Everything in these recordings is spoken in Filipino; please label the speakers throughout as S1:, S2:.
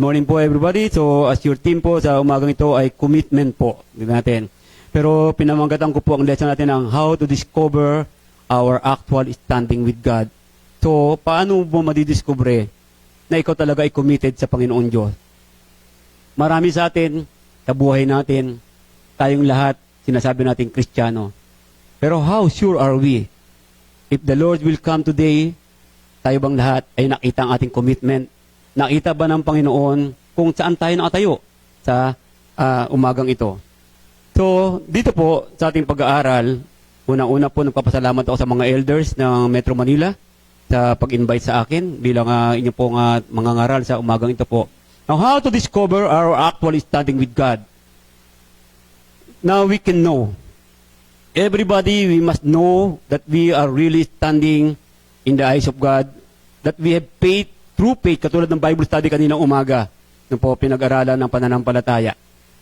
S1: Morning po everybody. So as your team po sa umagang ito ay commitment po natin. Pero pinamagatan ko po ang lesson natin ng how to discover our actual standing with God. So paano mo madidiscover na ikaw talaga ay committed sa Panginoon Diyos? Marami sa atin, sa buhay natin, tayong lahat, sinasabi natin Kristiyano. Pero how sure are we? If the Lord will come today, tayo bang lahat ay nakita ang ating commitment? Nakita ba ng Panginoon kung saan tayo nakatayo sa umagang ito? So, dito po sa ating pag-aaral, unang-una po nagpapasalamat ako sa mga elders ng Metro Manila sa pag-invite sa akin bilang inyo pong mga ngaral sa umagang ito po. Now, how to discover our actual standing with God? Now, we can know. Everybody, we must know that we are really standing in the eyes of God, that we have faith, true faith, katulad ng Bible study kaninang umaga, nung po pinag-aralan ng pananampalataya.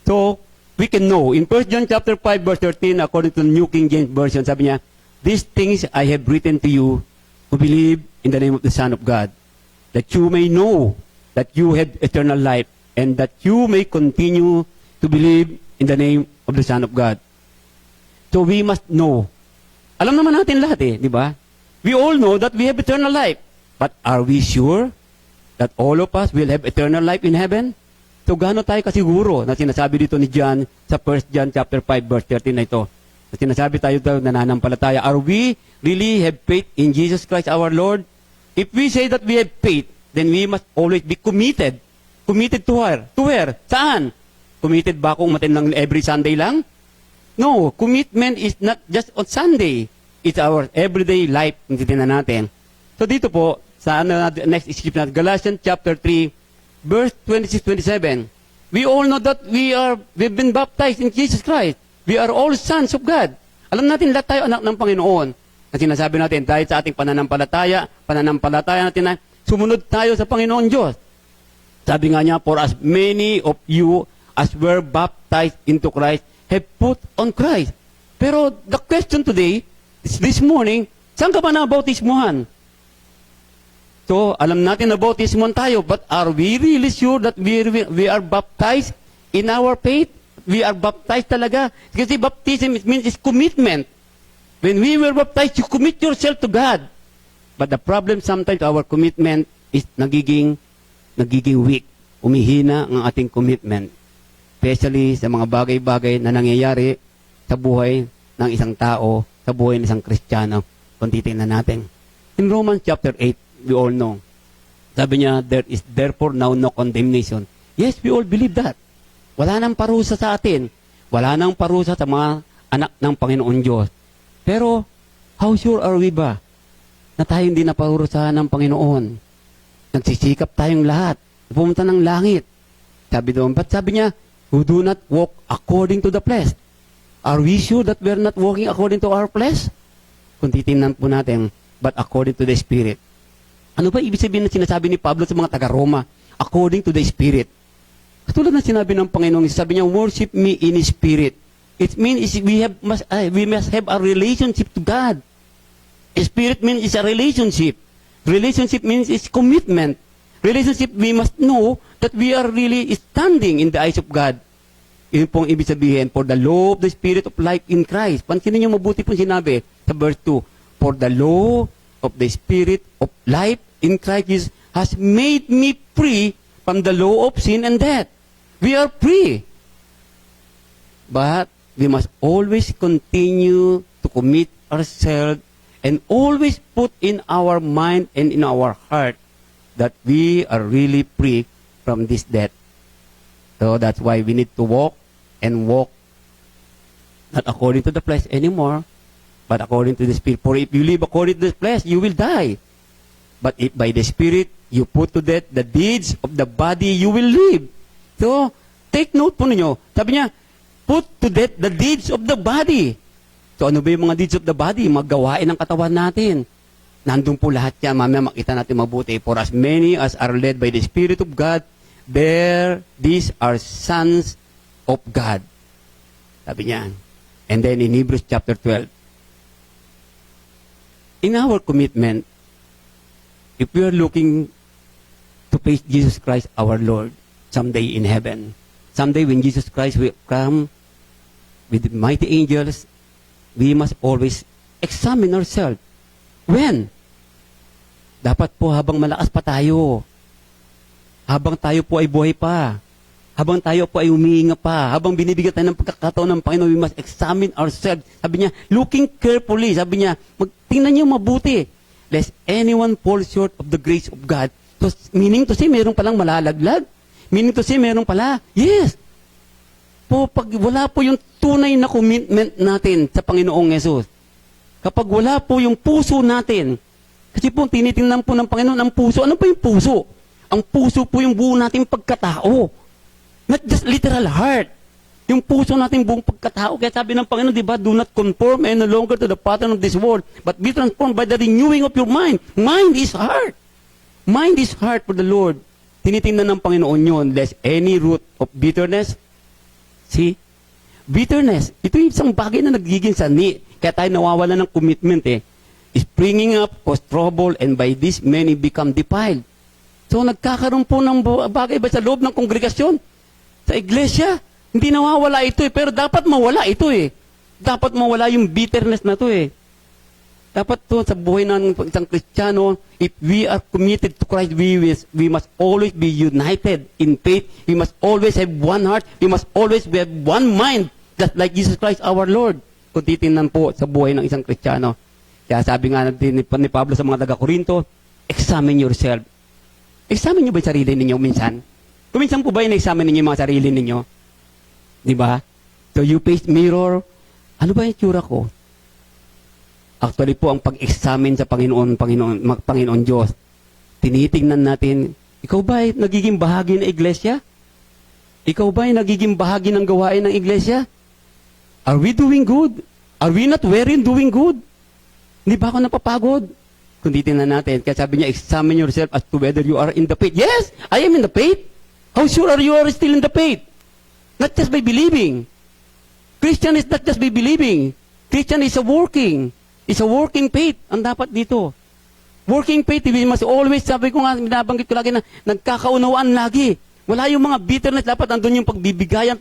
S1: So, we can know. In 1 John chapter 5, verse 13, according to the New King James Version, sabi niya, "These things I have written to you who believe in the name of the Son of God, that you may know that you have eternal life, and that you may continue to believe in the name of the Son of God." So, we must know. Alam naman natin lahat di ba? We all know that we have eternal life. But are we sure that all of us will have eternal life in heaven? So gaano tayo kasiguro na sinasabi dito ni John sa 1 John chapter 5 verse 13 na ito. Na sinasabi tayo nananampalataya. Are we really have faith in Jesus Christ our Lord? If we say that we have faith, then we must always be committed. Committed to where? To where? Saan? Committed ba akong umattend lang every Sunday lang? No, commitment is not just on Sunday. It's our everyday life. Tingnan natin. So dito po, sa next scripture natin, Galatians chapter 3, verse 26-27. We all know that we've been baptized in Jesus Christ. We are all sons of God. Alam natin lahat tayo anak ng Panginoon. At sinasabi natin, dahil sa ating pananampalataya natin na sumunod tayo sa Panginoon Diyos. Sabi nga niya, for as many of you as were baptized into Christ, have put on Christ. Pero the question today, this morning, saan ka ba nabautismuhan? So, alam natin na bautismuhan tayo, but are we really sure that we are baptized in our faith? We are baptized talaga. Kasi baptism means it's commitment. When we were baptized, you commit yourself to God. But the problem sometimes, our commitment is nagiging weak. Umihina ang ating commitment. Especially sa mga bagay-bagay na nangyayari sa buhay ng isang tao, sa buhay ng isang Kristiyano. Kung titingnan natin. In Romans chapter 8, we all know. Sabi niya, there is therefore now no condemnation. Yes, we all believe that. Wala nang parusa sa atin. Wala nang parusa sa mga anak ng Panginoon Diyos. Pero, how sure are we ba na tayo hindi naparusahan ng Panginoon? Nagsisikap tayong lahat. Pumunta ng langit. Sabi doon, but sabi niya, who do not walk according to the flesh. Are we sure that we're not walking according to our flesh? Kung titingnan po natin, but according to the Spirit. Ano ba ibig sabihin na sinasabi ni Pablo sa mga taga-Roma? According to the Spirit. Katulad na sinabi ng Panginoon, sabi niya, worship me in Spirit. It means we must have a relationship to God. Spirit means it's a relationship. Relationship means it's commitment. Relationship, we must know that we are really standing in the eyes of God. Yun pong ibig sabihin, for the law of the Spirit of life in Christ. Pansinin niyo mabuti pong sinabi sa verse 2. For the law of the Spirit of life in Christ Jesus has made me free from the law of sin and death. We are free. But we must always continue to commit ourselves and always put in our mind and in our heart that we are really free from this death. So that's why we need to walk and walk not according to the flesh anymore, but according to the Spirit. For if you live according to the flesh, you will die. But if by the Spirit, you put to death the deeds of the body, you will live. So, take note po ninyo. Sabi niya, put to death the deeds of the body. So, ano ba yung mga deeds of the body? Mga gawain ng katawan natin. Nandun po lahat yan. Mamaya makita natin mabuti. For as many as are led by the Spirit of God, these are sons of God. Sabi niya. And then in Hebrews chapter 12, in our commitment, if we are looking to face Jesus Christ our Lord, someday in heaven. Someday when Jesus Christ will come with the mighty angels, we must always examine ourselves. When? Dapat po habang malakas pa tayo, habang tayo po ay buhay pa, habang tayo po ay humihinga pa, habang binibigyan tayo ng pagkakataon ng Panginoon, we must examine ourselves. Sabi niya, looking carefully, sabi niya, tingnan niyo mabuti, lest anyone fall short of the grace of God. So, meaning to say, meron palang malalaglag. Meaning to say, meron pala. Yes. Po, pag wala po yung tunay na commitment natin sa Panginoong Yesus, kapag wala po yung puso natin, kasi po, tinitingnan po ng Panginoon ang puso. Ano pa yung puso? Ang puso po yung buo nating pagkatao. Not just literal heart. Yung puso natin buong pagkatao. Kaya sabi ng Panginoon, di ba, do not conform any longer to the pattern of this world, but be transformed by the renewing of your mind. Mind is heart. Mind is heart for the Lord. Tinitingnan ng Panginoon yun, lest any root of bitterness. See? Bitterness. Ito yung isang bagay na nagiging sani. Kaya tayo nawawala ng commitment Springing up, cause trouble, and by this many become defiled. So nagkakaroon po ng bagay ba sa loob ng kongregasyon? Sa iglesia? Hindi nawawala ito pero dapat mawala ito Dapat mawala yung bitterness na to Dapat to sa buhay ng isang Kristiyano, if we are committed to Christ, we must always be united in faith. We must always have one heart. We must always have one mind, just like Jesus Christ our Lord. Kung titingnan po sa buhay ng isang Kristiyano. Kaya sabi nga natin ni Pablo sa mga taga-Korinto, examine yourself. Examine nyo ba yung sarili ninyo minsan? Kung minsan po ba in-examine ninyo yung mga sarili ninyo? Di ba? So you face mirror, ano ba yung tsura ko? Actually po, ang pag-examine sa Panginoon Diyos, tinitingnan natin, ikaw ba ay nagiging bahagi ng iglesia? Ikaw ba ay nagiging bahagi ng gawain ng iglesia? Are we doing good? Are we not wearing doing good? Hindi ba ako napapagod? Kung titingnan natin, kaya sabi niya, examine yourself as to whether you are in the faith. Yes, I am in the faith. How sure are you still in the faith? Not just by believing. Christian is not just by believing. Christian is a working. It's a working faith. Ang dapat dito. Working faith, we must always, sabi ko nga, binabanggit ko lagi na nagkakaunawaan lagi. Wala yung mga bitterness, dapat andun yung pagbibigayan,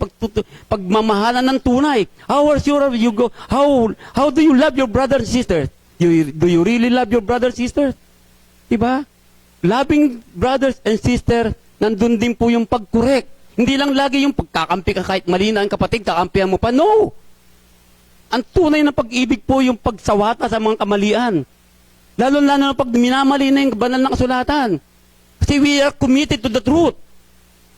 S1: pagmamahalan ng tunay. How sure are you go? How do you love your brothers and sisters? Do you really love your brothers and sisters? Diba? Loving brothers and sisters, nandun din po yung pag-correct. Hindi lang lagi yung pagkakampi ka kahit mali na ang kapatid, kakampihan mo pa. No! Ang tunay na pag-ibig po yung pagsawata sa mga kamalian. Lalo na pag minamali na yung banal na kasulatan. Kasi we are committed to the truth.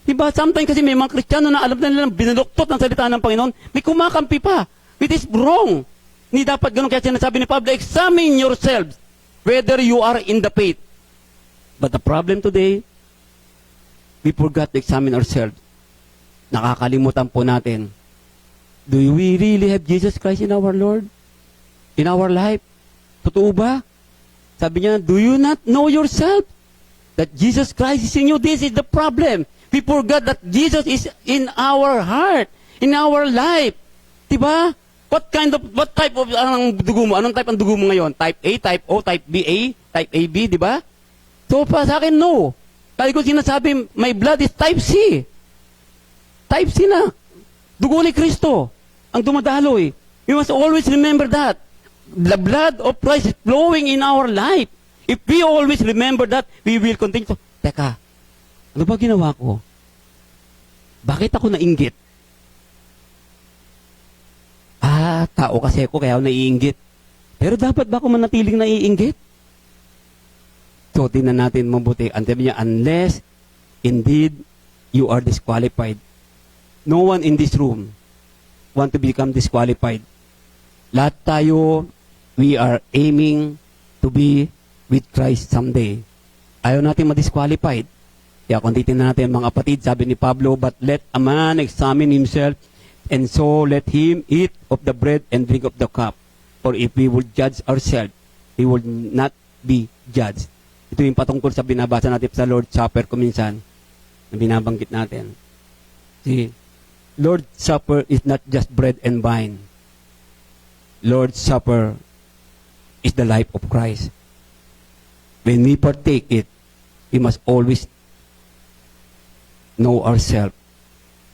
S1: Diba? Sometimes kasi may mga Kristiyano na alam na nilang binaluktot ng salita ng Panginoon, may kumakampi pa. It is wrong. Hindi dapat ganun. Kaya sinasabi ni Pablo, examine yourselves whether you are in the faith. But the problem today, we forgot to examine ourselves. Nakakalimutan po natin. Do we really have Jesus Christ in our Lord? In our life? Totoo ba? Sabi niya, do you not know yourself? That Jesus Christ is in you? This is the problem. We forgot that Jesus is in our heart, in our life. Diba? What type of dugo mo? Anong type ang dugo mo ngayon? Type A, type O, type B, A, type AB, di ba? So, pa sa akin, no. Kaya ko sinasabi, my blood is type C. Type C na. Dugo ni Kristo ang dumadaloy. We must always remember that. The blood of Christ is flowing in our life. If we always remember that, we will continue. Teka, ano ba ginawa ko? Bakit ako nainggit? Tao kasi ako, kaya ako naiinggit. Pero dapat ba ako manatiling naiinggit? So, tingnan natin mabuti. Ang sabi niya, unless indeed you are disqualified. No one in this room want to become disqualified. Lahat tayo, we are aiming to be with Christ someday. Ayaw natin ma-disqualified. Kaya kung titingnan natin mga kapatid, sabi ni Pablo, but let a man examine himself, and so let him eat of the bread and drink of the cup. For if we will judge ourselves, we will not be judged. Ito yung patungkol sa binabasa natin sa Lord's Supper kuminsan, na binabanggit natin. See, Lord's Supper is not just bread and wine. Lord's Supper is the life of Christ. When we partake it, we must always know ourselves.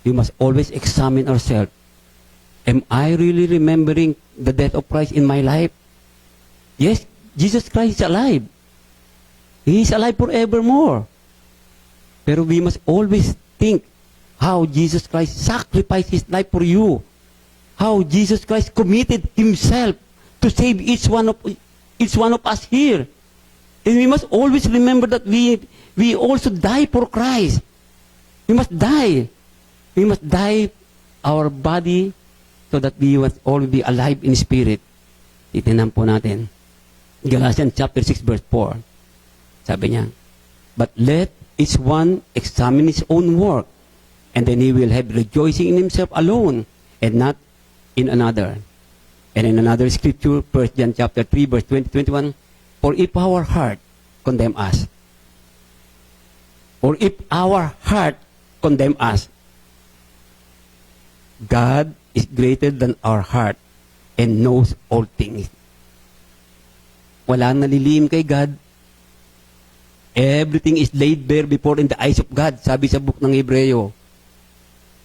S1: We must always examine ourselves. Am I really remembering the death of Christ in my life? Yes, Jesus Christ is alive. He is alive forevermore. Pero we must always think how Jesus Christ sacrificed His life for you. How Jesus Christ committed Himself to save each one of us here. And we must always remember that we also die for Christ. We must die. We must die our body so that we must all be alive in spirit. Titinan po natin. Galatians chapter 6 verse 4. Sabi niya, but let each one examine his own work, and then he will have rejoicing in himself alone, and not in another. And in another scripture, 1 John chapter 3 verse 20-21, for if our heart condemn us, or if our heart condemn us, God is greater than our heart and knows all things. Walang nalilihim kay God. Everything is laid bare before in the eyes of God, sabi sa book ng Hebreo.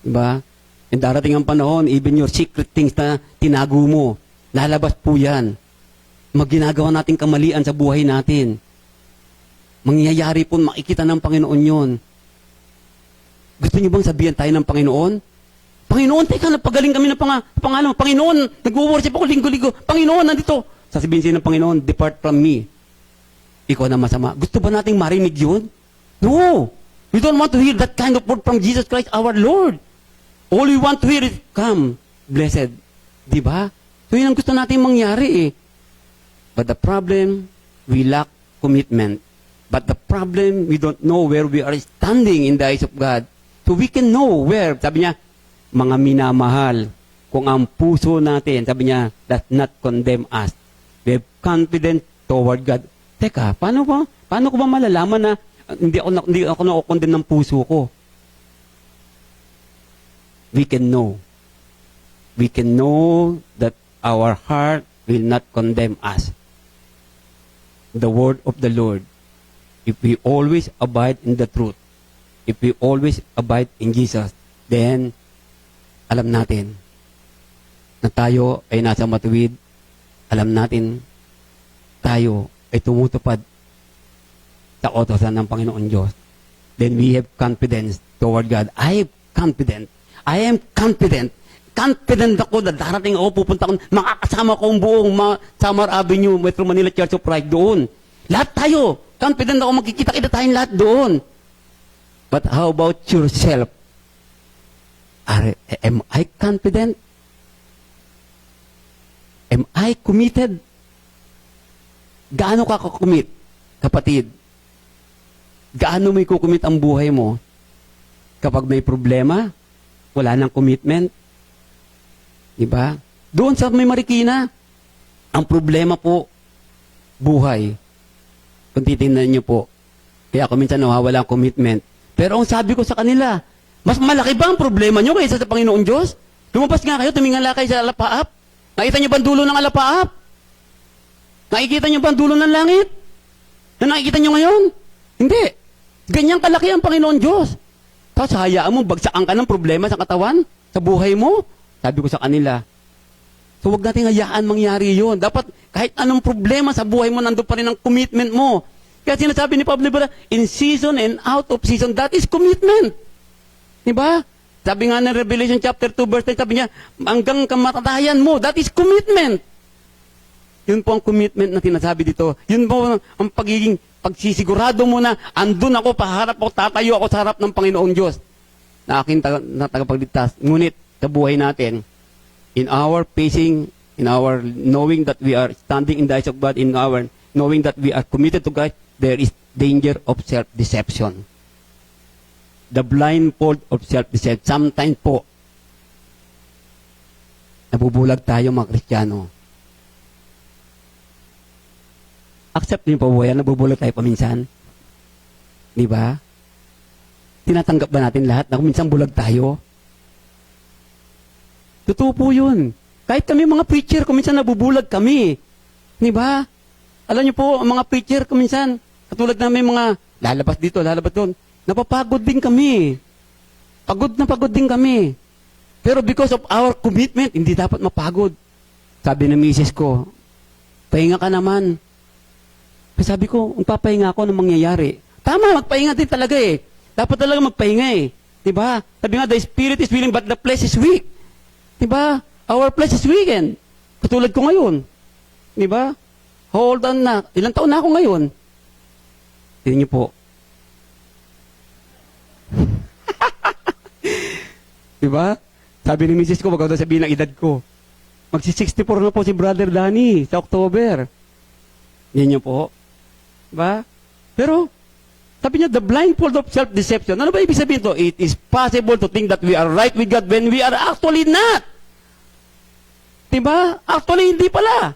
S1: Diba? And darating ang panahon, even your secret things na tinago mo, lalabas po yan. Magginagawa natin kamalian sa buhay natin. Mangyayari po, makikita ng Panginoon yun. Gusto niyo bang sabihan tayo ng Panginoon? Panginoon, teka, napagaling kami ng pangalan. Panginoon, nag-worship ako linggo-linggo. Panginoon, nandito. Sasabihin siya ng Panginoon, depart from me. Ikaw na masama. Gusto ba nating marinig yun? No. We don't want to hear that kind of word from Jesus Christ, our Lord. All we want to hear is, come, blessed. Diba? So yun ang gusto natin mangyari eh. But the problem, we lack commitment. But the problem, we don't know where we are standing in the eyes of God. So we can know where, sabi niya, mga minamahal, kung ang puso natin, sabi niya, does not condemn us. We have confidence toward God. Teka, paano ko ba malalaman na hindi ako na-condemn ng puso ko? We can know. We can know that our heart will not condemn us. The word of the Lord. If we always abide in the truth, if we always abide in Jesus, then alam natin na tayo ay nasa matuwid. Alam natin tayo ay tumutupad sa utusan ng Panginoon Diyos. Then we have confidence toward God. I am confident. Confident ako na darating ako, pupunta ako, makakasama ko ang buong Samar Avenue, Metro Manila Church of Christ doon. Lahat tayo. Confident ako, magkikita-kita tayong lahat doon. But how about yourself? Am I confident? Am I committed? Gaano ka kakumit, kapatid? Gaano may kukumit ang buhay mo? Kapag may problema, wala nang commitment. Diba? Doon sa may Marikina, ang problema po, buhay. Kung titingnan niyo po, kaya ako minsan nawawala ang commitment. Pero ang sabi ko sa kanila, mas malaki ba ang problema nyo kaysa sa Panginoon Diyos? Lumabas nga kayo, tumingala kayo sa alapaap. Nakita nyo ba ang dulo ng alapaap? Nakikita nyo ba ang dulo ng langit? Na nakikita nyo ngayon? Hindi. Ganyang kalaki ang Panginoon Diyos. Tapos hayaan mo, bagsakan ka ng problema sa katawan, sa buhay mo. Sabi ko sa kanila, so huwag natin hayaan mangyari yun. Dapat kahit anong problema sa buhay mo, nandun pa rin ang commitment mo. Kaya sinasabi ni Pablo, in season and out of season, that is commitment. Diba? Sabi nga ng Revelation chapter 2 verse 10, sabi niya, hanggang kamatayan mo, that is commitment. Yun po ang commitment na tinasabi dito. Yun po ang pagsisigurado mo na andun ako, paharap ako, tatayo ako sa harap ng Panginoong Diyos na aking tagapagligtas. Ngunit sa buhay natin, in our facing, in our knowing that we are standing in the eyes of God, in our knowing that we are committed to God, there is danger of self-deception. The blindfold of self-deception. Sometimes po, nabubulag tayo mga Kristiyano. Accept niyo po ba yan? Nabubulag tayo paminsan? Di ba? Tinatanggap ba natin lahat na minsan bulag tayo? Totoo po yun. Kahit kami mga preacher, kuminsan nabubulag kami. Di ba? Alam niyo po, mga preacher kuminsan, katulad namin mga lalabas dito, lalabas doon, napapagod din kami. pagod din kami. Pero because of our commitment, hindi dapat mapagod. Sabi ng misis ko, pahinga ka naman. Sabi ko, ang papahinga ako, anong mangyayari? Tama, magpahinga din talaga eh. Dapat talaga magpahinga eh. Diba? Sabi nga, the spirit is willing but the flesh is weak. Diba? Our flesh is weakened. Katulad ko ngayon. Diba? Hold on na. Ilang taon na ako ngayon? Tingnan niyo po. Diba? Sabi ni misis ko, wag daw sabihin ang edad ko. Magsi-64 na po si Brother Danny sa October. Yan niyo po. Diba? Pero, sabi niya, the blindfold of self-deception. Ano ba ibig sabihin to? It is possible to think that we are right with God when we are actually not. Diba? Actually, hindi pala.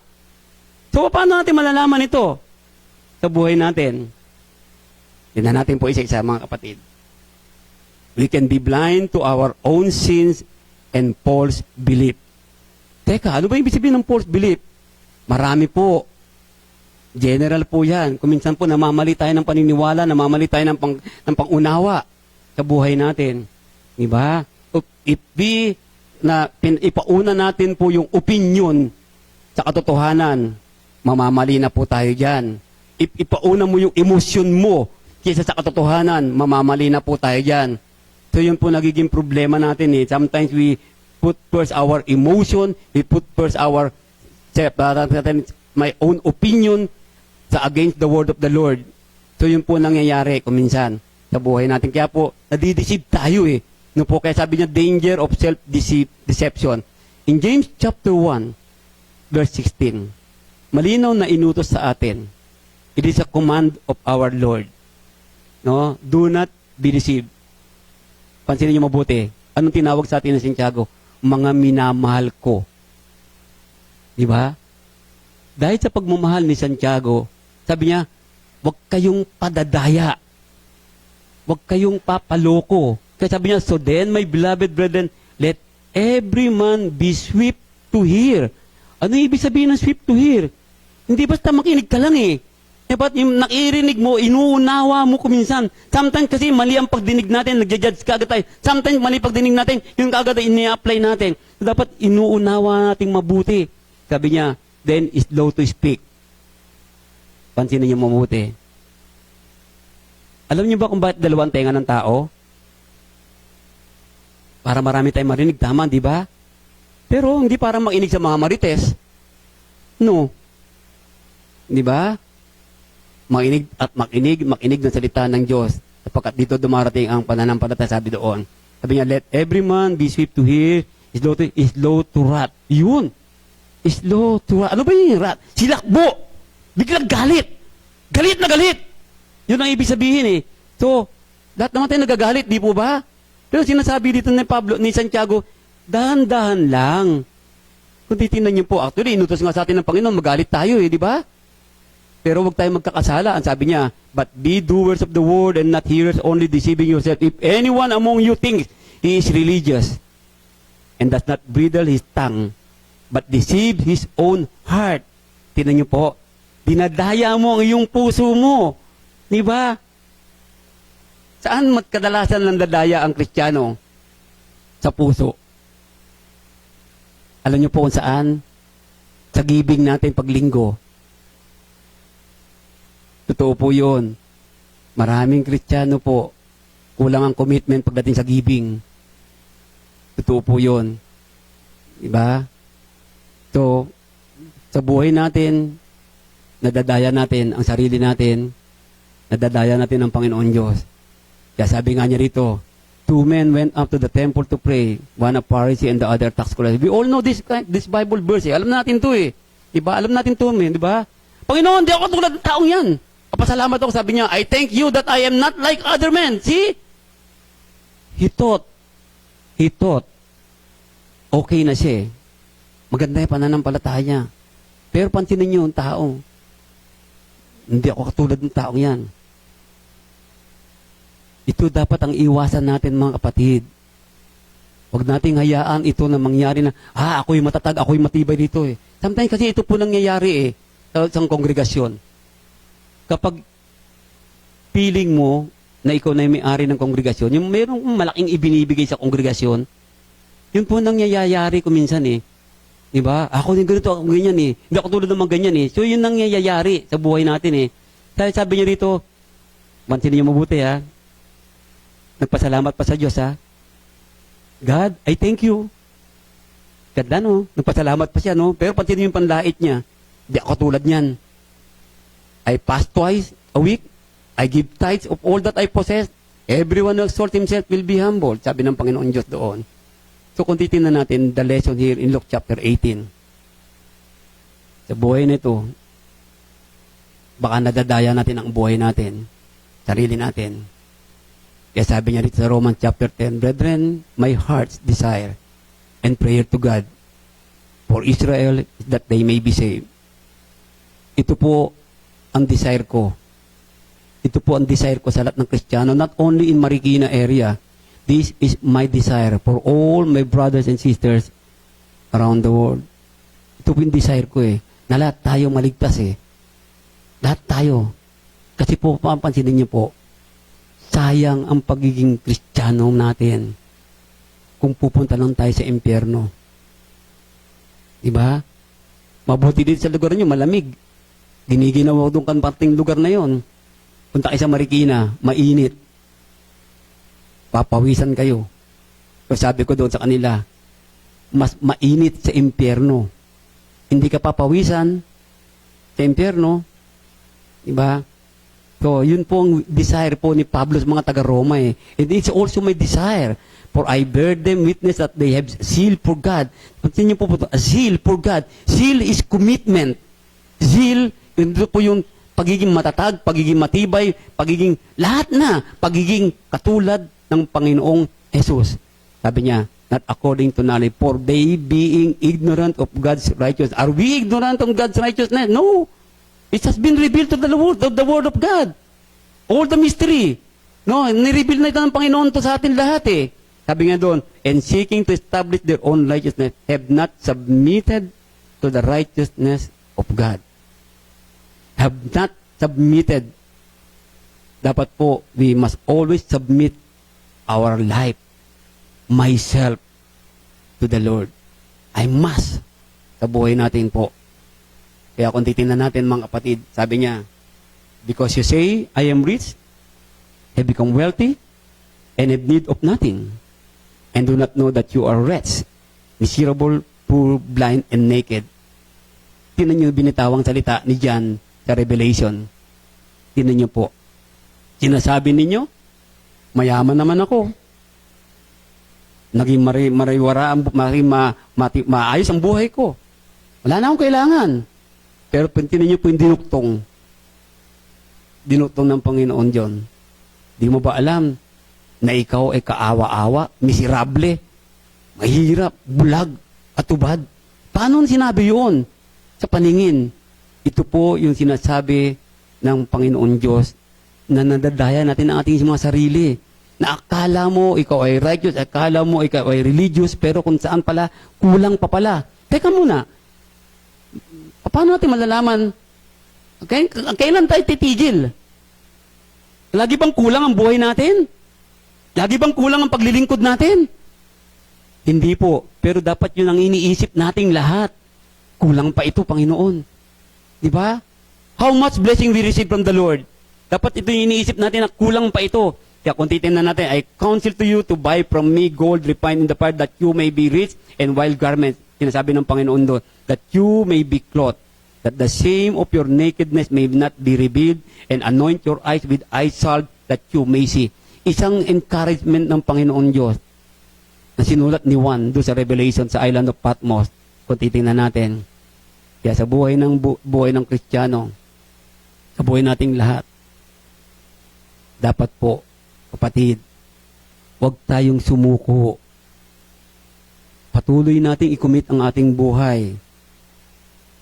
S1: So, paano natin malalaman ito? Sa buhay natin. Tingnan natin po isa-isa mga kapatid. We can be blind to our own sins and false belief. Teka, ano ba ibig sabihin ng false belief? Marami po. General po yan. Kung minsan po namamali tayo ng paniniwala, namamali tayo ng pangunawa sa buhay natin. Diba? If we, ipauna natin po yung opinion sa katotohanan, mamamali na po tayo dyan. If ipauna mo yung emosyon mo kaysa sa katotohanan, mamamali na po tayo dyan. So yun po nagiging problema natin eh. Sometimes we put first our emotion, we put first our my own opinion sa against the word of the Lord. So yun po nangyayari kung minsan sa buhay natin. Kaya po, nadideceive tayo eh. No po, kaya sabi niya, danger of self-deception. In James chapter 1, verse 16, malinaw na inutos sa atin. It is a command of our Lord. No? Do not be deceived. Pansinin niyo mabuti. Anong tinawag sa atin ng Santiago? Mga minamahal ko. Di ba? Dahil sa pagmamahal ni Santiago, sabi niya, huwag kayong padadaya. Huwag kayong papaloko. Kaya sabi niya, so then, my beloved brethren, let every man be swift to hear. Ano ibig sabihin ng swift to hear? Hindi basta makinig ka lang eh. Dapat yung nakirinig mo, inuunawa mo kuminsan. Sometimes kasi mali ang pagdinig natin, nagja-judge ka agad tayo. Sometimes mali pagdinig natin, yung kagad ay ini-apply natin. So, dapat inuunawa nating mabuti. Sabi niya, then is slow to speak. Pansinin niyo mabuti. Alam niyo ba kung bakit dalawang tenga ng tao? Para marami tayong marinig, tama, di ba? Pero hindi para makinig sa mga marites. No. Di ba? Makinig at makinig ng salita ng Diyos. Sapagkat dito dumarating ang pananampalataya, sabi doon. Sabi niya, let every man be swift to hear, slow to wrath. Yun. Slow to wrath. Ano ba yung wrath? Silakbo. Biglang galit. Galit na galit. Yun ang ibig sabihin eh. So, lahat naman tayo nagagalit, di po ba? Pero sinasabi dito ni Santiago, dahan-dahan lang. Kung titingnan niyo po, actually, inutos nga sa atin ng Panginoon, magalit tayo eh, di ba? Pero huwag tayong magkakasala. Ang sabi niya, but be doers of the word and not hearers, only deceiving yourself. If anyone among you thinks he is religious and does not bridle his tongue, but deceive his own heart. Tingnan niyo po, dinadaya mo ang iyong puso mo. Di ba? Saan kadalasan lang dadaya ang Kristiyano? Sa puso. Alam niyo po kung saan? Sa giving natin paglinggo. Totoo po yun. Maraming Kristiyano po, kulang ang commitment pagdating sa giving. Totoo po yun. Diba? So, sa buhay natin, nadadaya natin ang sarili natin, nadadaya natin ang Panginoon Diyos. Kaya sabi nga niya rito, 2 men went up to the temple to pray, one a Pharisee and the other tax collector. We all know this Bible verse. Alam natin to eh. Diba? Alam natin to eh. Diba? Panginoon, di ako tulad ng taong yan. Kapasalamat ako, sabi niya, I thank you that I am not like other men. See? He thought, okay na siya eh. Maganda yung pananampalataya niya. Pero pansinin niyo yung tao. Hindi ako katulad ng taong yan. Ito dapat ang iwasan natin mga kapatid. Huwag nating hayaan ito na mangyari na, ako'y matatag, ako'y matibay dito eh. Sometimes kasi ito po nangyayari eh, sa isang kongregasyon. Kapag feeling mo, na ikaw na yung may-ari ng kongregasyon, yung mayroong malaking ibinibigay sa kongregasyon, yun po nangyayari ko minsan eh. Diba? Ako din ganito, ako ganyan eh. Hindi ako tulad naman ganyan eh. So yun nangyayari sa buhay natin eh. Sabi niyo rito, pansinin niyo mabuti ha. Nagpasalamat pa sa Diyos ha. God, I thank you. Ganda no? Nagpasalamat pa siya no? Pero pansinin niyo yung panlait niya. Hindi ako tulad niyan. I fast twice a week. I give tithes of all that I possess. Everyone who exalts himself will be humbled. Sabi ng Panginoon Diyos doon. So kung titingnan natin the lesson here in Luke chapter 18. Sa buhay nito, baka nadadaya natin ang buhay natin, sarili natin. Kaya sabi niya dito sa Romans chapter 10, Brethren, my heart's desire and prayer to God for Israel is that they may be saved. Ito po ang desire ko. Ito po ang desire ko sa lahat ng Kristiyano, not only in Marikina area. This is my desire for all my brothers and sisters around the world. Ito po yung desire ko eh, na lahat tayo maligtas eh. Lahat tayo. Kasi po, papansinin niyo po, sayang ang pagiging Kristiyano natin kung pupunta lang tayo sa impyerno. Diba? Mabuti din sa lugar niyo, malamig. Giniginawa doon kan parting lugar na yon. Punta kayo sa Marikina, mainit. Papawisan kayo. So sabi ko doon sa kanila, mas mainit sa impyerno. Hindi ka papawisan sa impyerno. Diba? So, yun po ang desire po ni Pablo sa mga taga-Roma eh. And it's also my desire. For I bear them witness that they have zeal for God. Pansin niyo po po ito, zeal for God. Zeal is commitment. Zeal, ito po yung pagiging matatag, pagiging matibay, pagiging lahat na, pagiging katulad ng Panginoong Jesus. Sabi niya, not according to knowledge, for they being ignorant of God's righteousness. Are we ignorant of God's righteousness? No. It has been revealed to the word of God. All the mystery. No, nireveal na ito ng Panginoon to sa atin lahat eh. Sabi nga doon, and seeking to establish their own righteousness, have not submitted to the righteousness of God. Have not submitted. Dapat po, we must always submit our life, myself, to the Lord. I must. Sa buhay natin po. Kaya kung titingnan natin mga kapatid, sabi niya, because you say, I am rich, have become wealthy, and have need of nothing, and do not know that you are wretched, miserable, poor, blind, and naked. Tinan niyo binitawang salita ni John sa Revelation. Tinan niyo po. Sinasabi ninyo, mayaman naman ako. Naging maayos ang buhay ko. Wala na akong kailangan. Pero tinan niyo po yung dinuktong ng Panginoon John. Di mo ba alam na ikaw ay kaawa-awa, miserable, mahirap, bulag, atubad? Paano sinabi yun? Sa paningin, ito po yung sinasabi ng Panginoon Diyos na nadadaya natin ang ating mga sarili. Na akala mo ikaw ay righteous, akala mo ikaw ay religious, pero kung saan pala, kulang pa pala. Teka muna, paano natin malalaman? Kailan tayo titigil? Lagi bang kulang ang buhay natin? Lagi bang kulang ang paglilingkod natin? Hindi po. Pero dapat yun ang iniisip nating lahat. Kulang pa ito, Panginoon. Di ba? How much blessing we receive from the Lord? Dapat ito yung iniisip natin na kulang pa ito. Kaya kung titignan natin, I counsel to you to buy from me gold refined in the fire that you may be rich and white garments. Sinasabi ng Panginoon doon, that you may be clothed, that the shame of your nakedness may not be revealed, and anoint your eyes with eye salve that you may see. Isang encouragement ng Panginoon Diyos na sinulat ni Juan doon sa Revelation sa island of Patmos. Kung titingnan natin, kaya sa buhay ng Kristiyano, sa buhay nating lahat, dapat po, kapatid, huwag tayong sumuko. Patuloy nating i-commit ang ating buhay.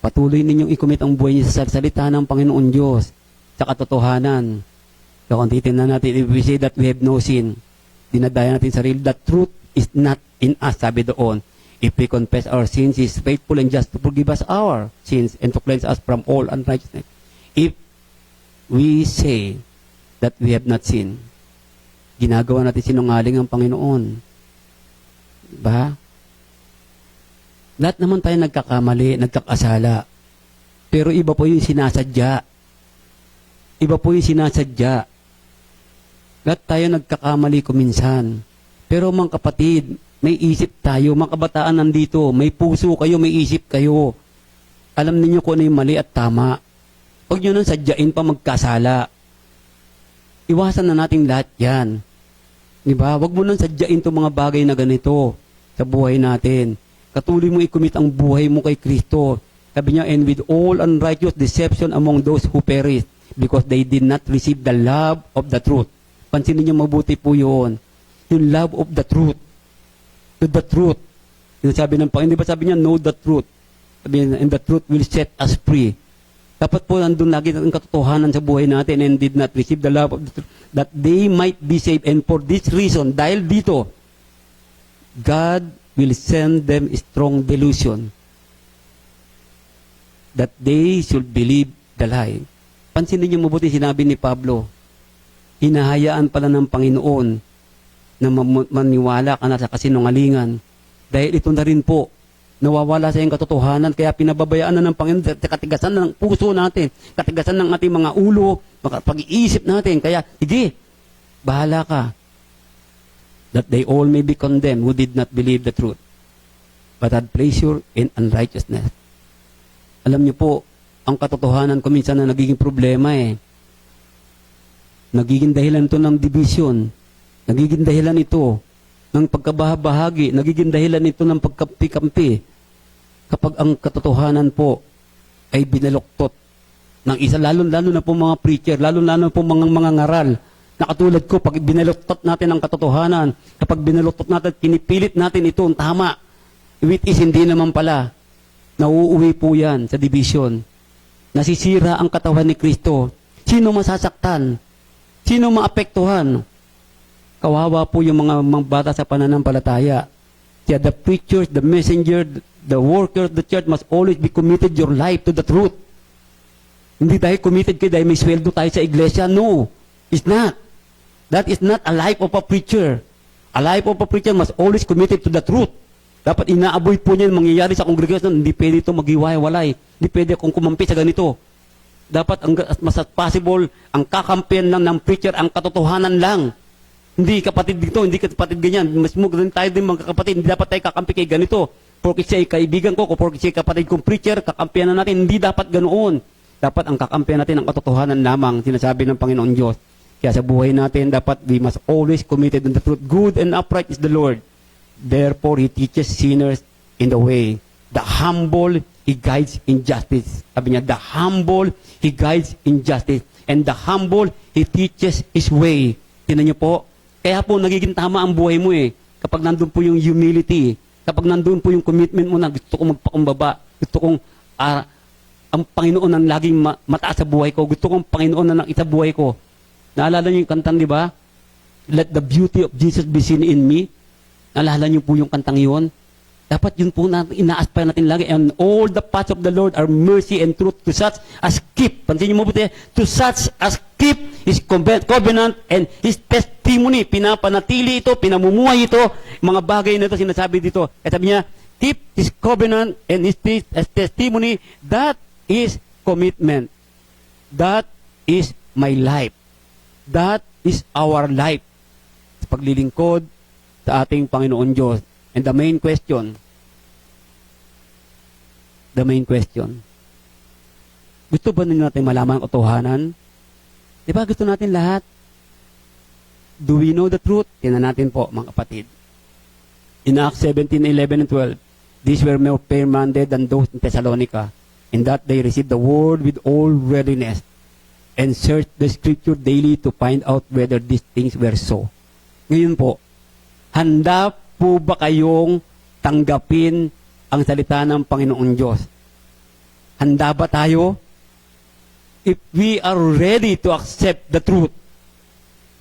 S1: Patuloy ninyong i-commit ang buhay niyo sa salita ng Panginoon Diyos, sa katotohanan. So, kung titignan natin, if we say that we have no sin, dinadaya natin sarili, the truth is not in us, sabi doon. If we confess our sins, He is faithful and just to forgive us our sins and to cleanse us from all unrighteousness. If we say that we have not sinned, ginagawa natin sinungaling ang Panginoon. Diba? Lahat naman tayo nagkakamali, nagkakasala. Pero iba po yung sinasadya. Iba po yung sinasadya. Lahat tayo nagkakamali kuminsan. Pero mga kapatid, may isip tayo. Mga kabataan nandito, may puso kayo, may isip kayo. Alam niyo kung ano yung mali at tama. Huwag nyo nang sadyain pa magkasala. Iwasan na natin lahat yan. Diba? Huwag mo nang sadyain itong mga bagay na ganito sa buhay natin. Katuloy mo i-commit ang buhay mo kay Kristo. Sabi niya, and with all unrighteous deception among those who perish, because they did not receive the love of the truth. Pansinin niyo mabuti po yun. Yung love of the truth. To the truth. Yung sabi ng Panginoon, di ba sabi niya, know the truth. Sabi niya, and the truth will set us free. Dapat po nandun lagi ang katotohanan sa buhay natin and did not receive the love of the truth, that they might be saved. And for this reason, dahil dito, God will send them strong delusion that they should believe the lie. Pansinin niyo mabuti sinabi ni Pablo, hinahayaan pala ng Panginoon na maniwala ka na sa kasinungalingan dahil ito na rin po nawawala sa iyong katotohanan, kaya pinababayaan na ng Panginoon, katigasan ng puso natin, katigasan ng ating mga ulo, pag-iisip natin, kaya, sige, bahala ka. That they all may be condemned who did not believe the truth, but had pleasure in unrighteousness. Alam niyo po, ang katotohanan ko minsan na nagiging problema Nagiging dahilan ito ng division, nagiging dahilan ito ng pagkabahagi, nagiging dahilan ito ng pagkampi-kampi. Kapag ang katotohanan po ay binaluktot ng isa, lalo-lalo na po mga preacher, lalo-lalo po mga ngaral, na katulad ko, pag binaluktot natin ang katotohanan, kapag binaluktot natin, kinipilit natin ito ang tama, which is hindi naman pala, nauuwi po yan sa division. Nasisira ang katawan ni Kristo. Sino masasaktan? Sino maapektuhan? Kawawa po yung mga bata sa pananampalataya. Kaya the preachers, the messenger, the workers of the church must always be committed your life to the truth. Hindi tayo committed kayo dahil may sweldo tayo sa iglesia. No, it's not. That is not a life of a preacher. A life of a preacher must always committed to the truth. Dapat inaaboy po niya yung mangyayari sa congregation. Hindi pwede ito maghiwa-walay. Hindi pwede kung kumampi sa ganito. Dapat as much as possible, ang kakampihan lang ng preacher, ang katotohanan lang. Hindi kapatid dito, hindi kapatid ganyan. Mas mo ganun tayo din mga kapatid. Hindi dapat tayo kakampi kay ganito. Porque siya ay kaibigan ko, porque siya ay kapatid kong preacher, kakampihan na natin. Hindi dapat ganoon. Dapat ang kakampihan natin ang katotohanan lamang, sinasabi ng Panginoon Diyos. Kaya sa buhay natin, dapat we must always committed in the truth. Good and upright is the Lord. Therefore, He teaches sinners in the way. The humble, He guides in justice. Sabi niya, the humble, He guides in justice. And the humble, He teaches His way. Tingnan niyo po, kaya po nagiging tama ang buhay mo kapag nandun po yung humility, kapag nandun po yung commitment mo na gusto kong magpakumbaba, gusto kong ang Panginoon ang laging mataas sa buhay ko, gusto kong Panginoon na isa buhay ko. Naalala niyo yung kantang, di ba? Let the beauty of Jesus be seen in me. Naalala niyo po yung kantang yun? Dapat yun po natin, ina-aspire natin lagi. And all the paths of the Lord are mercy and truth to such as keep. Pansin niyo mabuti, to such as keep His covenant and His testimony. Pinapanatili ito, pinamumuhay ito, mga bagay na ito sinasabi dito. At sabi niya, keep His covenant and His testimony. That is commitment. That is my life. That is our life. Paglilingkod sa ating Panginoon Diyos. And the main question, gusto ba natin malaman ang katotohanan? Di ba gusto natin lahat? Do we know the truth? Tingnan natin po, mga kapatid. In Acts 17:11 and 12, these were more fair-minded than those in Thessalonica, in that they received the word with all readiness, and searched the scripture daily to find out whether these things were so. Ngayon po, handa po ba kayong tanggapin ang salita ng Panginoon Diyos? Handa ba tayo? If we are ready to accept the truth,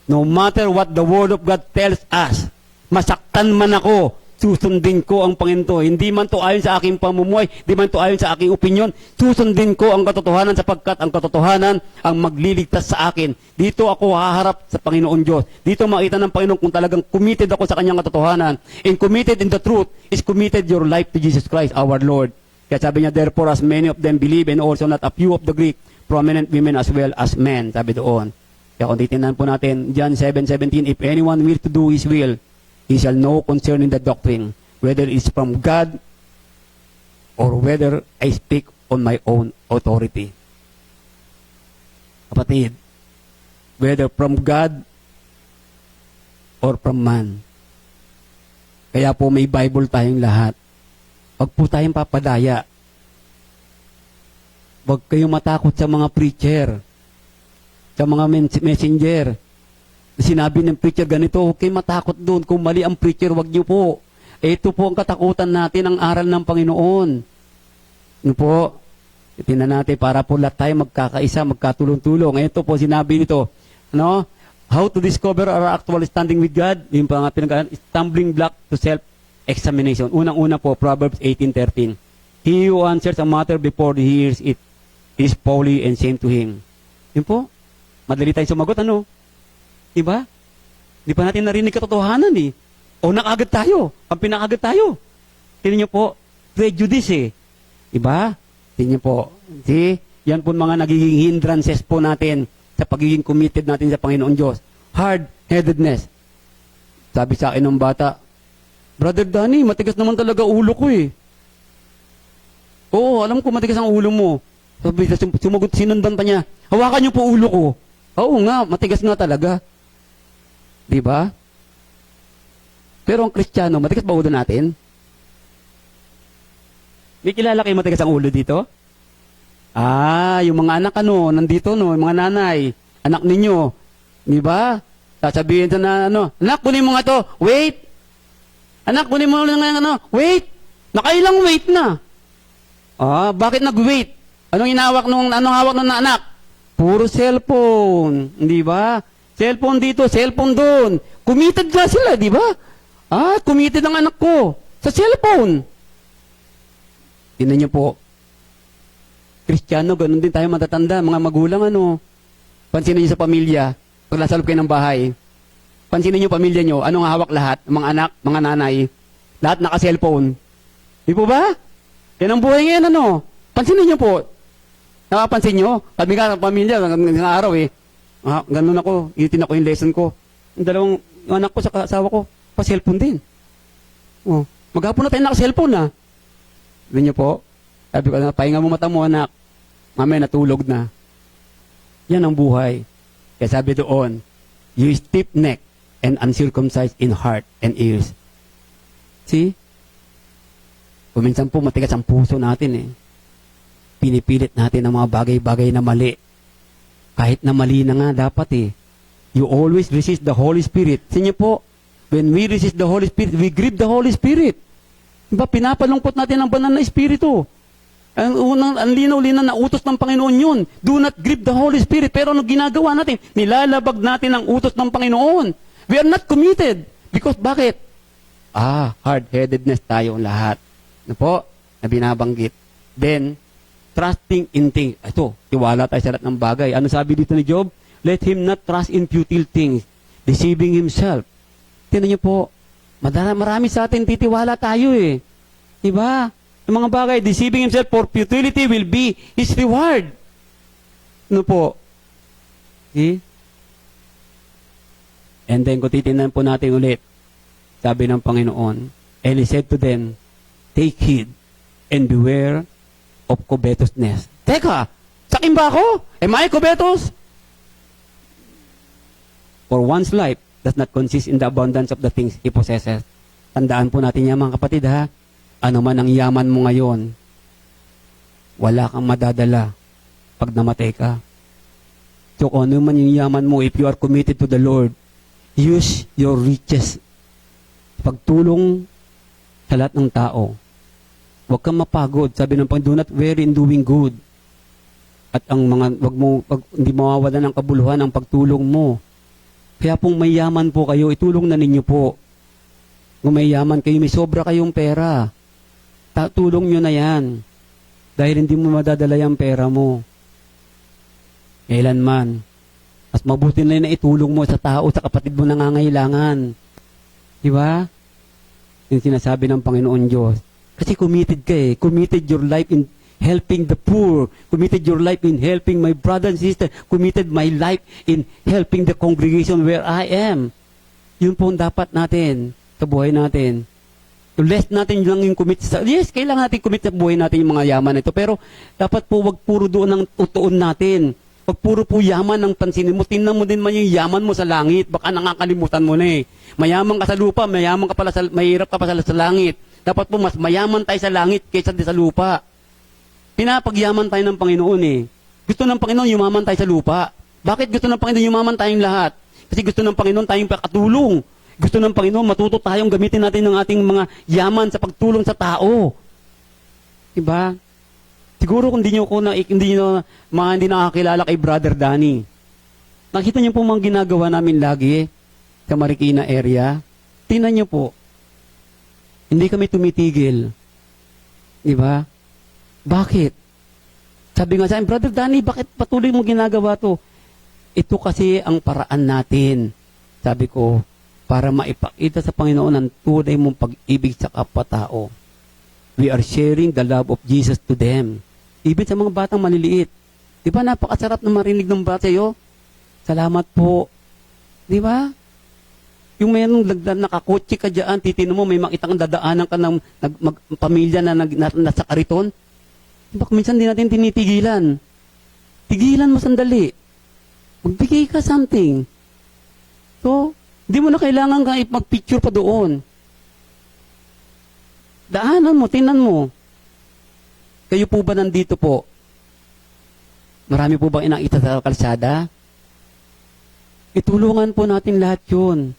S1: no matter what the Word of God tells us, masaktan man ako, susundin ko ang Panginoon. Hindi man to ayon sa aking pamumuhay, hindi man to ayon sa aking opinion, susundin ko ang katotohanan sapagkat ang katotohanan ang magliligtas sa akin. Dito ako haharap sa Panginoon Diyos. Dito makita ng Panginoon kung talagang committed ako sa kanyang katotohanan. And committed in the truth is committed your life to Jesus Christ, our Lord. Kaya sabi niya, therefore, as many of them believe, and also not a few of the Greek, prominent women as well as men, sabi doon. Kaya kung titignan po natin, John 7:17, if anyone will to do His will, he shall know concerning the doctrine, whether it's from God or whether I speak on my own authority. Kapatid, whether from God or from man. Kaya po may Bible tayong lahat. Huwag po tayong papadaya. Huwag kayong matakot sa mga preacher, sa mga messenger. Sinabi ng preacher ganito, huwag kayong matakot doon. Kung mali ang preacher, huwag niyo po. Ito po ang katakutan natin, ang aral ng Panginoon. Ano po? Tingnan natin para po lahat tayo magkakaisa, magkatulong-tulong. Ito po sinabi nito, ano? How to discover our actual standing with God? Yung pa nga stumbling block to self-examination. Unang-una po, Proverbs 18:13. He who answers a matter before he hears it is folly and shame to him. Yun po. Madali tayong sumagot, ano? Diba? Di pa natin narinig katotohanan eh. O nakagad tayo. Ang pinakagad tayo. Tingnan nyo po, prejudice eh. Diba? Tingnan nyo po. See? Yan po mga nagiging hindrances po natin sa pagiging committed natin sa Panginoon Diyos. Hard-headedness. Sabi sa akin ng bata, Brother Danny, matigas naman talaga ulo ko eh. Oo, alam ko matigas ang ulo mo. Sabi, sumagot, sinundan pa niya, hawakan niyo po ulo ko. Oo nga, matigas nga talaga. Diba? Pero ang Kristiyano, matigas ba ulo natin? May kilala kayo matigas ang ulo dito? Yung mga anak nandito yung mga nanay, anak ninyo. Diba? Sasabihin na anak, kunin mo nga to, wait! Anak, kunin mo nga wait! Nakailang wait na. Bakit nag-wait? Anong hawak nung anak? Puro cellphone. Di ba? Cellphone dito, cellphone doon. Committed nga sila, di ba? Committed ang anak ko sa cellphone. Tingnan niyo po. Kristiyano, ganun din tayo matatanda. Mga magulang, pansinin niyo sa pamilya. Pag nasa loob kayo ng bahay. Pansinin niyo pamilya niyo. Anong hawak lahat? Mga anak, mga nanay. Lahat naka-cellphone. Di po ba? Yan ang buhay ngayon, Pansinin niyo po. Nakapansin niyo? Kami ka, pamilya, ng araw ganun ako. Itin ako yung lesson ko. Yung dalawang anak ko sa asawa ko, pa-cellphone din. Maghapon na tayo naka-cellphone, Sabi niyo po, sabi ko, pahinga mo mata mo, anak. Mamaya natulog na. Yan ang buhay. Kaya sabi doon, you stiff-neck and uncircumcised in heart and ears. See? Kuminsan po, matigas ang puso natin, Pinipilit natin ang mga bagay-bagay na mali. Kahit na mali na nga dapat, You always resist the Holy Spirit. Sige po, when we resist the Holy Spirit, we grieve the Holy Spirit. Diba, pinapalungkot natin ang banal na Espiritu. Ang linaw-linaw na utos ng Panginoon yun. Do not grieve the Holy Spirit. Pero ano ginagawa natin? Nilalabag natin ang utos ng Panginoon. We are not committed. Because bakit? Hard-headedness tayo lahat. Ano po? Na binabanggit. Then, trusting in things. Ito, tiwala tayo sa lahat ng bagay. Ano sabi dito ni Job? Let him not trust in futile things, deceiving himself. Tingnan niyo po, marami sa atin titiwala tayo Diba? Yung mga bagay, deceiving himself for futility will be his reward. Ano po? See? And then, kung titignan po natin ulit, sabi ng Panginoon, and He said to them, take heed and beware of covetousness. Teka, sakin ba ako? Am I covetous? For one's life does not consist in the abundance of the things he possesses. Tandaan po natin yan, mga kapatid, Ano man ang yaman mo ngayon, wala kang madadala pag namatay ka. So, kung ano man yung yaman mo, if you are committed to the Lord, use your riches. Pagtulong sa lahat ng tao. Huwag kang mapagod. Sabi ng Panginoon, do not weary in doing good. At ang hindi mawawala ng kabuluhan ang pagtulong mo. Kaya pong may yaman po kayo, itulong na ninyo po. Kung may yaman kayo, may sobra kayong pera, tulong nyo na yan. Dahil hindi mo madadala yung pera mo. Kailanman. Mas mabuti na yun na itulong mo sa tao, sa kapatid mo nangangailangan. Di ba? Yung sinasabi ng Panginoon Diyos. Kasi committed ka eh. Committed your life in helping the poor. Committed your life in helping my brother and sister. Committed my life in helping the congregation where I am. Yun po ang dapat natin sa buhay natin. So less natin lang yung commit sa... Yes, kailangan natin commit sa buhay natin yung mga yaman na ito. Pero dapat po wag puro doon ang utuon natin. Wag puro po yaman ang pansinin mo. Tingnan mo din man yung yaman mo sa langit. Baka nakakalimutan mo na eh. Mayaman ka sa lupa, mayaman ka pala sa... Mahirap ka pa sa langit. Dapat po mas mayaman tayo sa langit kaysa sa lupa. Pinapagyaman tayo ng Panginoon eh. Gusto ng Panginoon yumaman tayo sa lupa. Bakit gusto ng Panginoon yumaman tayong lahat? Kasi gusto ng Panginoon tayong pakatulong. Gusto ng Panginoon matuto tayong gamitin natin ng ating mga yaman sa pagtulong sa tao. Diba? Siguro kung hindi hindi nakakilala kay Brother Danny. Nakita niyo po mga ginagawa namin lagi sa Marikina area. Tingnan niyo po. Hindi kami tumitigil. Diba? Bakit? Sabi nga sa akin, Brother Danny, bakit patuloy mo ginagawa to? Ito kasi ang paraan natin. Sabi ko, para maipakita sa Panginoon ang tunay mong pag-ibig sa kapwa-tao. We are sharing the love of Jesus to them. Even sa mga batang maliliit. Di ba napakasarap na marinig ng bata sa'yo? Salamat po. Di ba? Yung mayroong nakakotse ka dyan, titino mo, may makita kang dadaanan ka ng pamilya na nasa kariton. Diba, minsan di natin tinitigilan. Tigilan mo sandali. Magbigay ka something. So, di mo na kailangan ka mag-picture pa doon. Daanan mo, tingnan mo. Kayo po ba nandito po? Marami po bang inakita sa kalsada? Itulungan po natin lahat yun.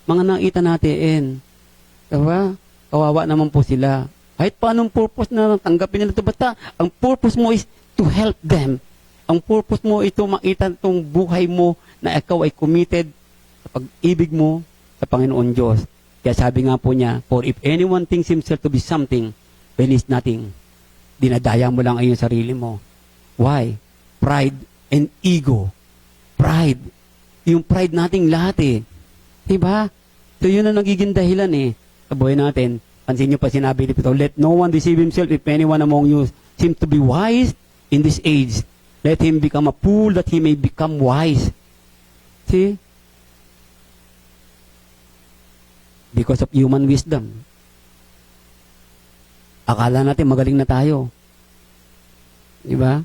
S1: Mga nakita natin. Diba? Kawawa naman po sila. Kahit paanong purpose na tanggapin nila ito. Basta, ang purpose mo is to help them. Ang purpose mo ito makita itong buhay mo na ikaw ay committed sa pag-ibig mo sa Panginoon Diyos. Kaya sabi nga po niya, for if anyone thinks himself to be something, when he's nothing, dinadaya mo lang ay yung sarili mo. Why? Pride and ego. Pride. Yung pride nating lahat eh. Diba? So yun ang nagiging dahilan eh. Sa buhay natin. Pansin nyo pa sinabi dito, let no one deceive himself if anyone among you seems to be wise in this age. Let him become a fool that he may become wise. See? Because of human wisdom. Akala natin magaling na tayo. Diba?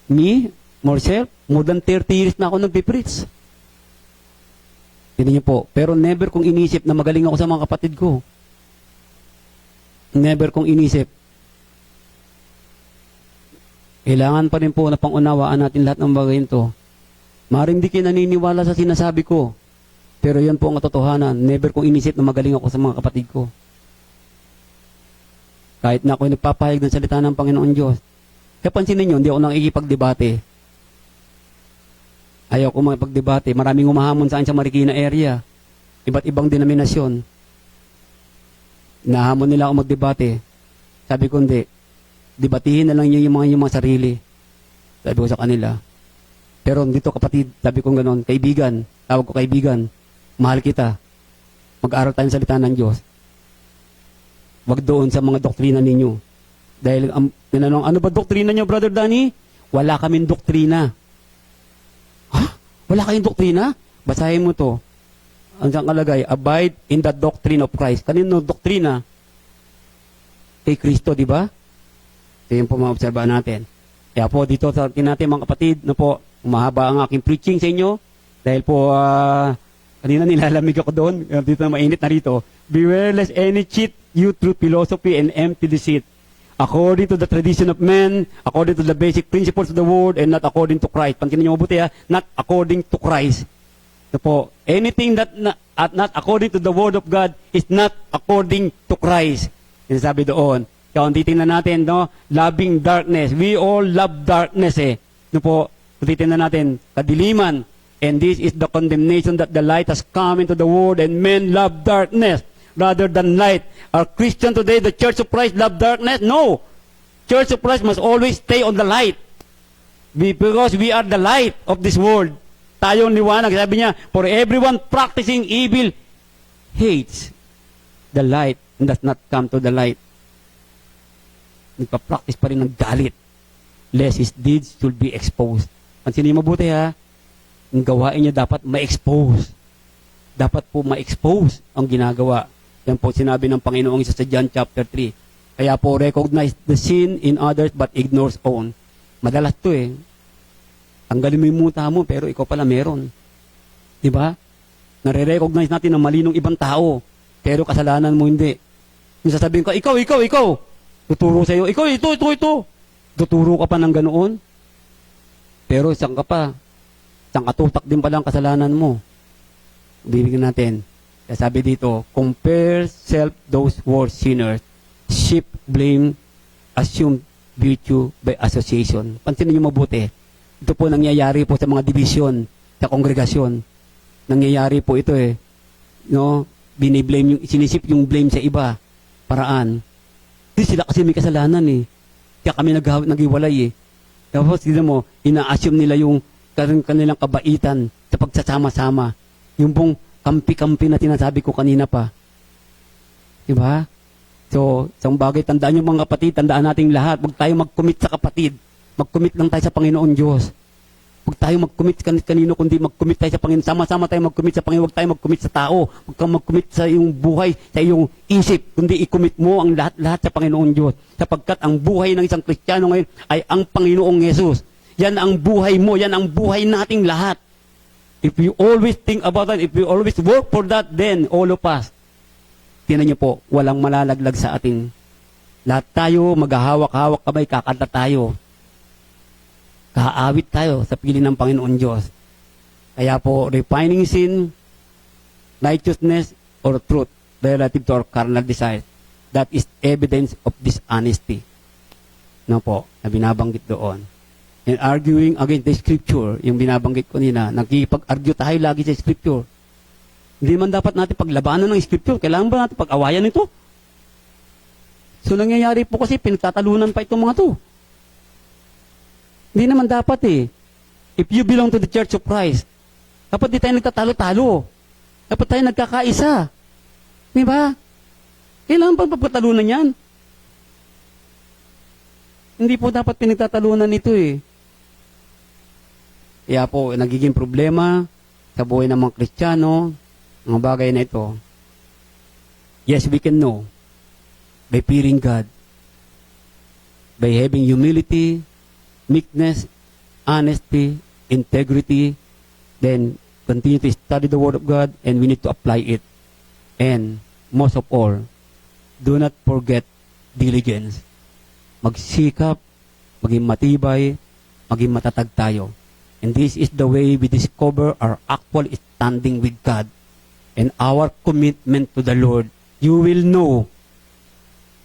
S1: Me, myself, more than 30 years na ako nagpipreach. Tignan niyo po. Pero never kong inisip na magaling ako sa mga kapatid ko. Never kong inisip. Kailangan pa rin po na pangunawaan natin lahat ng bagay ito. Maring di kayo naniniwala sa sinasabi ko. Pero yan po ang katotohanan. Never kong inisip na magaling ako sa mga kapatid ko. Kahit na ako nagpapahayag ng salita ng Panginoon Diyos. Kaya pansinin nyo, hindi ako nakikipagdebate. Ayaw ko makipagdebate. Maraming umahamon sa akin sa Marikina area. Iba't ibang denominasyon. Nahamon nila ako magdebate. Sabi ko, hindi. Debatihin na lang yung mga sarili. Sabi ko sa kanila. Pero dito kapatid, sabi ko gano'n, kaibigan, tawag ko kaibigan, mahal kita. Mag-aral tayo ng salita ng Diyos. Wag doon sa mga doktrina ninyo. Dahil, tinanong, ano ba doktrina nyo, Brother Danny? Wala kaming doktrina. Ha? Wala kayong doktrina? Basahin mo to. Ang siyang kalagay, abide in the doctrine of Christ. Kanino doktrina? Kay Kristo, di ba? Ito yung po maobserbahan natin. Kaya po, dito sa atin natin mga kapatid, na po, umahaba ang aking preaching sa inyo. Dahil po, kanina nilalamig ako doon. Dito na mainit na rito. Beware lest any cheat you through philosophy and empty deceit. According to the tradition of men, according to the basic principles of the word, and not according to Christ. Pansinin niyo mabuti ha, not according to Christ. Ito po, anything that not according to the word of God is not according to Christ. Sinasabi doon. Kaya kung titingnan natin, no, loving darkness. We all love darkness eh. Ito po, kung titingnan natin, kadiliman. And this is the condemnation that the light has come into the world and men love darkness rather than light. Are Christian today, the Church of Christ, love darkness? No. Church of Christ must always stay on the light. Because we are the light of this world. Tayo ang liwanag. Sabi niya, for everyone practicing evil hates the light and does not come to the light. Nagpa-practice pa rin ng galit, lest his deeds should be exposed. Pansinin niyo mabuti ha, ang gawain niya dapat ma-expose. Dapat po ma-expose ang ginagawa. Yan po sinabi ng Panginoong Isa sa John chapter 3. Kaya po recognize the sin in others but ignores own. Madalas to eh. Tanggalin mo yung muta mo pero ikaw pala meron. Diba? Nare-recognize natin na mali ng ibang tao pero kasalanan mo hindi. Yung sasabihin ko, ikaw. Tuturo sa iyo, ikaw, ito. Tuturo ka pa ng ganoon. Pero isang katutak din pala ang kasalanan mo. Bibigyan natin. Kaya sabi dito, compare self those who are sinners, shift blame, assume virtue by association. Pansinin niyo mabuti. Ito po nangyayari po sa mga division, sa kongregasyon. Nangyayari po ito eh. No? Biniblame sinisip yung blame sa iba. Paraan. Hindi sila kasi may kasalanan eh. Kaya kami naghiwalay eh. Tapos, tignan mo, ina-assume nila yung kanilang kabaitan sa pagsasama-sama. Yung pong kampi-kampi na tinasabi ko kanina pa. Diba? So, isang bagay, tandaan yung mga kapatid, tandaan nating lahat. Huwag tayo mag-commit sa kapatid. Mag-commit lang tayo sa Panginoon Diyos. Huwag tayo mag-commit kanino, kundi mag-commit tayo sa Panginoon. Sama-sama tayo mag-commit sa Panginoon. Huwag tayo mag-commit sa tao. Huwag kang mag-commit sa iyong buhay, sa iyong isip, kundi i-commit mo ang lahat-lahat sa Panginoon Diyos. Sapagkat ang buhay ng isang Kristiyano ngayon ay ang Panginoong Yesus. Yan ang buhay mo. Yan ang buhay nating lahat. If you always think about that, if you always work for that, then all of us, tinan niyo po, walang malalaglag sa ating. Lahat tayo, maghahawak-hawak kamay, kakanta tayo. Kaawit tayo sa pili ng Panginoon Diyos. Kaya po, refining sin, righteousness, or truth relative to our carnal desires, that is evidence of dishonesty. No po, na binabanggit doon. And arguing against the Scripture, yung binabanggit ko nila, nagkipag-argue tayo lagi sa Scripture. Hindi man dapat natin paglabanan ng Scripture. Kailangan ba natin pag-awayan ito? So, nangyayari po kasi, pinagtatalunan pa itong mga to. Hindi naman dapat eh. If you belong to the Church of Christ, dapat di tayo nagtatalo-talo. Dapat tayo nagkakaisa. Di ba? Kailangan pa pagpatalunan yan. Hindi po dapat pinagtatalunan ito eh. Kaya po, nagiging problema sa buhay ng mga Kristiyano, mga bagay na ito. Yes, we can know by fearing God, by having humility, meekness, honesty, integrity, then continue to study the Word of God and we need to apply it. And most of all, do not forget diligence. Magsikap, maging matibay, maging matatag tayo. And this is the way we discover our actual standing with God and our commitment to the Lord. You will know,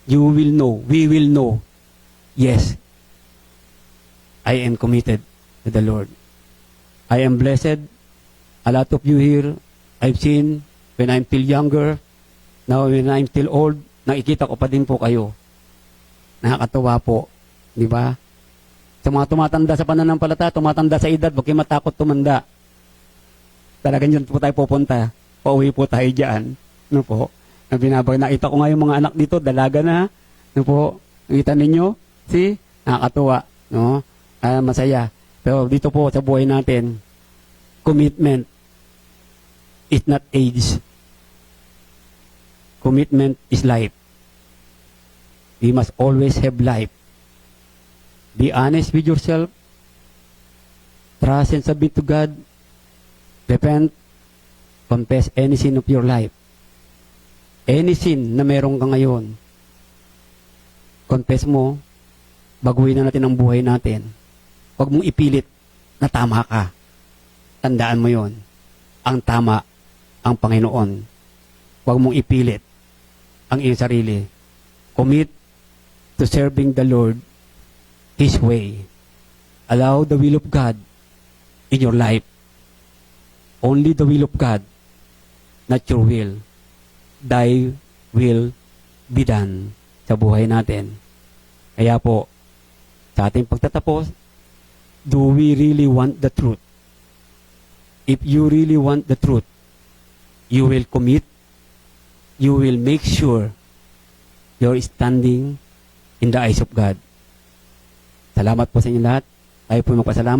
S1: we will know, yes, I am committed to the Lord. I am blessed. A lot of you here, I've seen when I'm still younger, now when I'm still old, nakikita ko pa din po kayo. Nakakatawa po. Di ba? Sa mga tumatanda sa pananampalataya, tumatanda sa edad, huwag kayo matakot tumanda. Talagang dyan po tayo pupunta. Pauwi po tayo dyan. Ano po? Nakita ko nga yung mga anak dito, dalaga na. Ano po? Nakita ninyo? See? Nakakatuwa. No? Masaya. Pero dito po sa buhay natin, commitment is not age. Commitment is life. We must always have life. Be honest with yourself. Trust and submit to God. Repent. Confess any sin of your life. Any sin na meron ka ngayon, confess mo, baguhin na natin ang buhay natin. Huwag mong ipilit na tama ka. Tandaan mo yon. Ang tama, ang Panginoon. Huwag mong ipilit ang iyong sarili. Commit to serving the Lord His way. Allow the will of God in your life. only the will of God, not your will. Thy will be done sa buhay natin. Kaya po, sa ating pagtatapos, do we really want the truth? If you really want the truth, you will commit, you will make sure you're standing in the eyes of God. Salamat po sa inyo lahat. Tayo po magpasalamat.